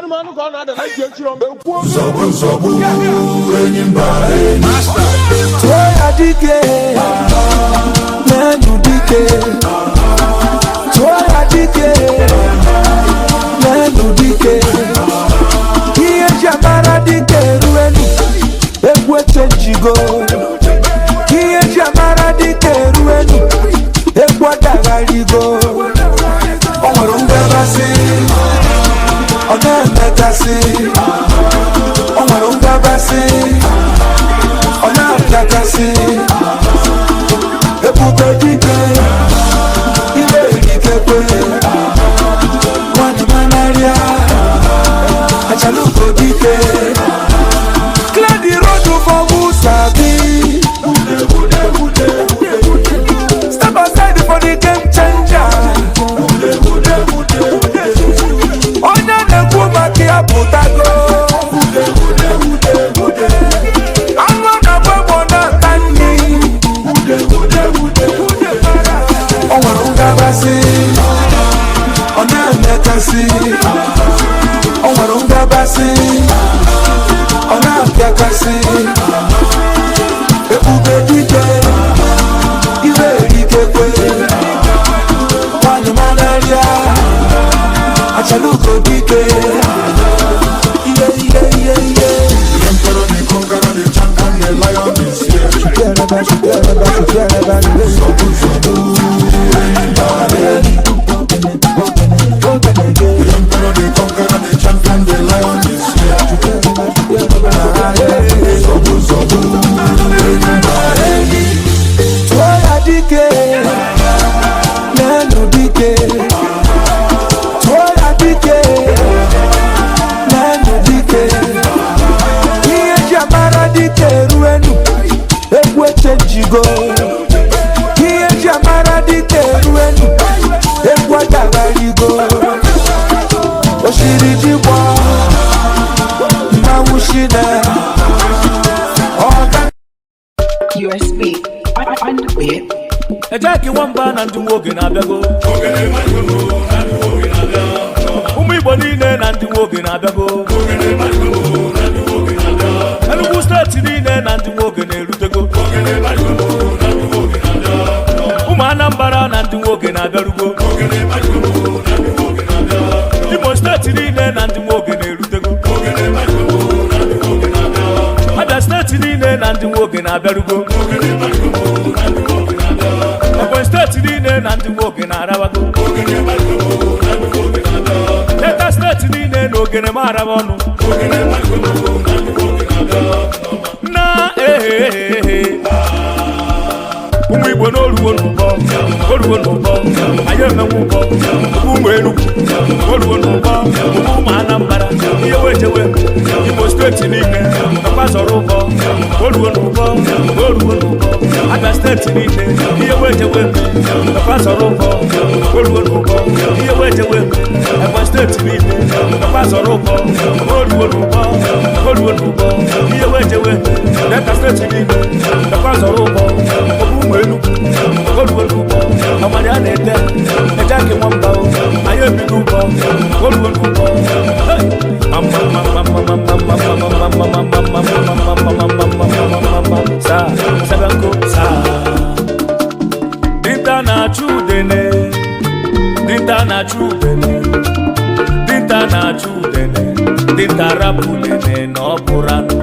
manu ko na da na je chiro mbe ku Zobu enyimba master Toy adike Menu dike Toy adike Menu dike Iye jamara dike ruenu Egwe chenjigo Iye jamara dike ruenu Egwe dagarigo Omoro ngabasi Ona metasi Omoro ngabasi Ona kakasi Ebube dike Ile dike kwe Wani manaria Achaluko dike Clear the road for Musabi Step aside for the game changer Onya neku maki aputago Ona mekasi Onwarunga basi Ona kakasi Ebube dike Iwe dike kwe Wani manaria Achaluko dike The emperor, the conqueror, the champion, the lion is here. The emperor, the conqueror, the champion, the lion is here. Toya dike Nenu dike Toya dike Nenu dike Iye jamara dike ruenu Egwe chenjigo Iye jamara dike ruenu Egwe dagarigo Oshiri jibwa Mawushine USB on the beat. Ejaki wamba na ndị nwoke na-abịago ụmụ Igbo niile na ndị nwoke na-abịago Enugu steeti niile na ndị nwoke na-erutego ụmụ Anambra na ndị nwoke na-abịarugo Imo steeti niile na ndị nwoke na-erutego Abia steeti niile na ndị nwoke na-abịarugo Ebonyi steeti niile na ndị nwoke na-arabago Delta steeti niile na ogene ma araba ọnụ na ụmụ Igbo n'oruwo n'ụbọ anyị emenwu ụbọ ụmụ Enugu oruwo n'ụbọ ụmụ Anambra ihe wejewe Imo steeti niile nakwa ụbọ oruwo n'ụbọ Abia steeti niile ihe wejewe nakwa ụbọ oruwo n'ụbọ ihe wejewe Ebonyi steeti niile nakwa ụbọ oruwo n'ụbọ ihe wejewe Delta steeti niile nakwa ụbọ ụmụ Enugu oruwo n'ụbọ amari a na-ete Ejaki nwamba anyị ebido ụbọ oruwo n'ụbọ Dinta na-achụ udene Dinta rapụ udene na ọ bụrụ anụ